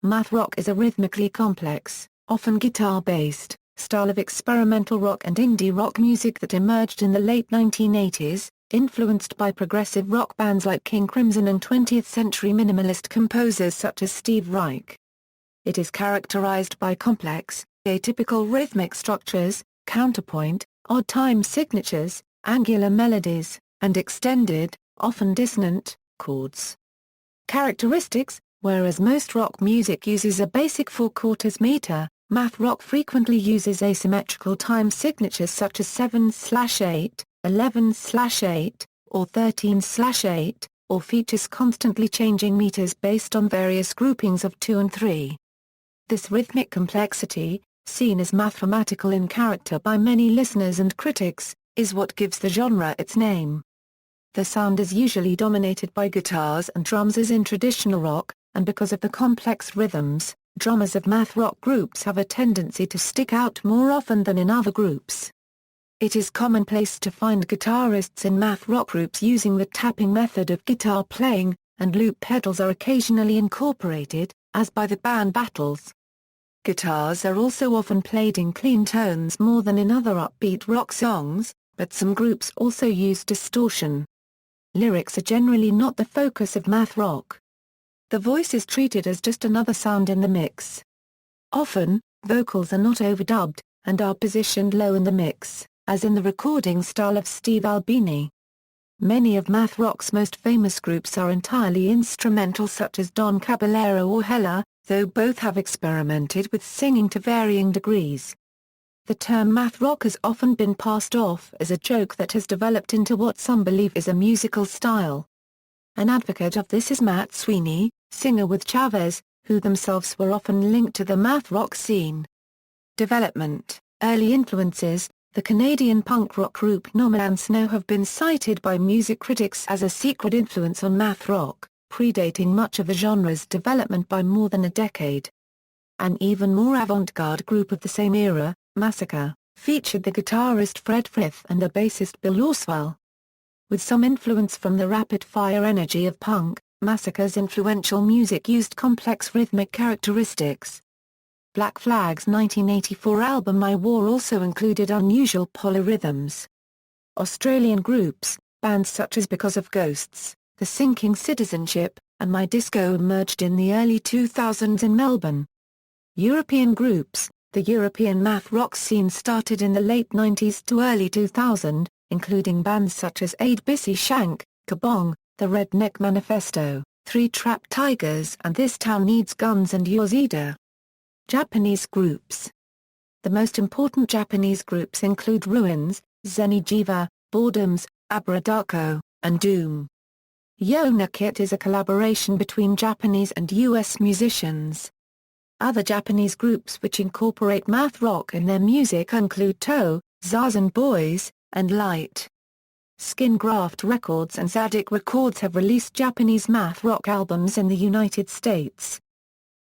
Math rock is a rhythmically complex, often guitar-based, style of experimental rock and indie rock music that emerged in the late 1980s, influenced by progressive rock bands like King Crimson and 20th-century minimalist composers such as Steve Reich. It is characterized by complex, atypical rhythmic structures, counterpoint, odd time signatures, angular melodies, and extended, often dissonant, chords. Characteristics: whereas most rock music uses a basic 4/4 meter, math rock frequently uses asymmetrical time signatures such as 7/8, 11/8, or 13/8, or features constantly changing meters based on various groupings of 2 and 3. This rhythmic complexity, seen as mathematical in character by many listeners and critics, is what gives the genre its name. The sound is usually dominated by guitars and drums as in traditional rock, and because of the complex rhythms, drummers of math rock groups have a tendency to stick out more often than in other groups. It is commonplace to find guitarists in math rock groups using the tapping method of guitar playing, and loop pedals are occasionally incorporated, as by the band Battles. Guitars are also often played in clean tones more than in other upbeat rock songs, but some groups also use distortion. Lyrics are generally not the focus of math rock. The voice is treated as just another sound in the mix. Often, vocals are not overdubbed, and are positioned low in the mix, as in the recording style of Steve Albini. Many of math rock's most famous groups are entirely instrumental, such as Don Caballero or Hella, though both have experimented with singing to varying degrees. The term math rock has often been passed off as a joke that has developed into what some believe is a musical style. An advocate of this is Matt Sweeney, singer with Chavez, who themselves were often linked to the math rock scene. Development: early influences. The Canadian punk rock group Nomadland Snow have been cited by music critics as a secret influence on math rock, predating much of the genre's development by more than a decade. An even more avant-garde group of the same era, Massacre, featured the guitarist Fred Frith and the bassist Bill Oswell. With some influence from the rapid-fire energy of punk, Massacre's influential music used complex rhythmic characteristics. Black Flag's 1984 album My War also included unusual polyrhythms. Australian groups, bands such as Because of Ghosts, The Sinking Citizenship, and My Disco emerged in the early 2000s in Melbourne. European groups. The European math rock scene started in the late 90s to early 2000, including bands such as Aid Bissy Shank, Kabong, The Redneck Manifesto, Three Trapped Tigers and This Town Needs Guns and Yozida. Japanese groups. The most important Japanese groups include Ruins, Zenijiva, Boredoms, Aburadako, and Doom. Yonakit is a collaboration between Japanese and U.S. musicians. Other Japanese groups which incorporate math rock in their music include Toe, Zazen Boys, and Light. Skin Graft Records and Zadig Records have released Japanese math rock albums in the United States.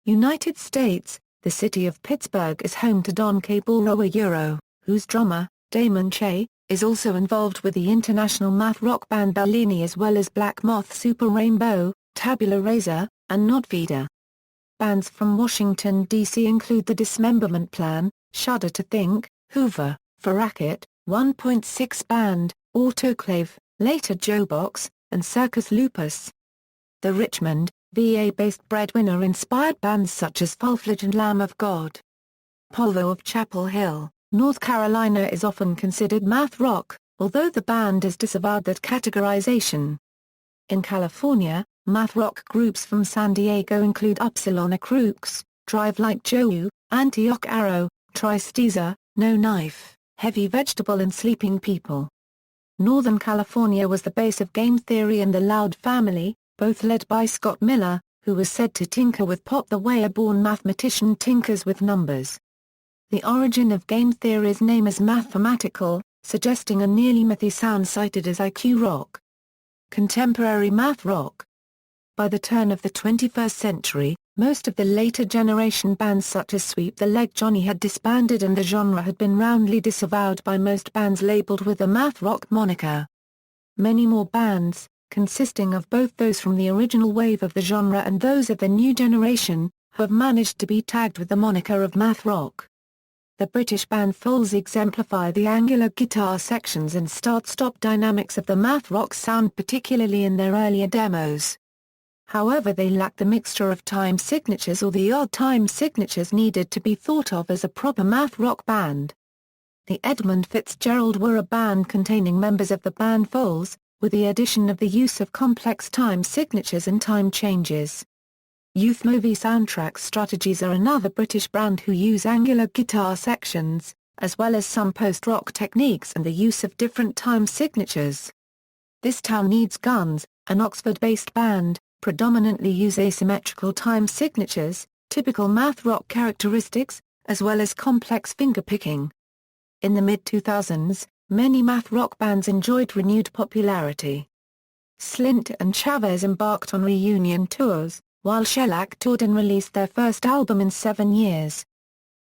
United States, the city of Pittsburgh is home to Don K. Borowa Euro, whose drummer, Damon Che, is also involved with the international math rock band Bellini as well as Black Moth Super Rainbow, Tabula Rasa, and Nodvida. Bands from Washington, D.C. include The Dismemberment Plan, Shudder to Think, Hoover, Faracket, 1.6 Band, Autoclave, later Joebox, and Circus Lupus. The Richmond, VA-based Breadwinner-inspired bands such as Full-Fledged and Lamb of God. Polvo of Chapel Hill, North Carolina is often considered math rock, although the band has disavowed that categorization. In California, math rock groups from San Diego include Upsilon Crooks, Drive Like Joe, Antioch Arrow, Tristeza, No Knife, Heavy Vegetable and Sleeping People. Northern California was the base of game theory and the Loud Family, both led by Scott Miller, who was said to tinker with pop the way a born mathematician tinkers with numbers. The origin of game theory's name is mathematical, suggesting a nearly mathy sound cited as IQ rock. Contemporary math rock. By the turn of the 21st century, most of the later generation bands such as Sweep the Leg Johnny had disbanded and the genre had been roundly disavowed by most bands labeled with the math rock moniker. Many more bands, consisting of both those from the original wave of the genre and those of the new generation, who have managed to be tagged with the moniker of math rock. The British band Foals exemplify the angular guitar sections and start-stop dynamics of the math rock sound, particularly in their earlier demos. However, they lack the mixture of time signatures or the odd time signatures needed to be thought of as a proper math rock band. The Edmund Fitzgerald were a band containing members of the band Foals, with the addition of the use of complex time signatures and time changes. Youth movie soundtrack strategies are another British band who use angular guitar sections, as well as some post-rock techniques and the use of different time signatures. This Town Needs Guns, an Oxford-based band, predominantly use asymmetrical time signatures, typical math rock characteristics, as well as complex fingerpicking. In the mid-2000s, many math rock bands enjoyed renewed popularity. Slint and Chavez embarked on reunion tours, while Shellac toured and released their first album in 7 years.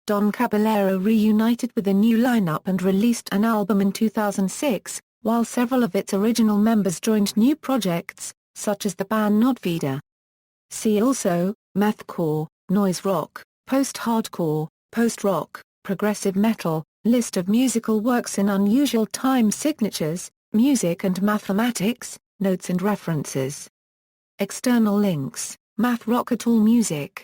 Don Caballero reunited with a new lineup and released an album in 2006, while several of its original members joined new projects, such as the band Nodvida. See also, mathcore, noise rock, post-hardcore, post-rock, progressive metal, list of musical works in unusual time signatures, music and mathematics, notes and references. External links, Math Rock at All Music.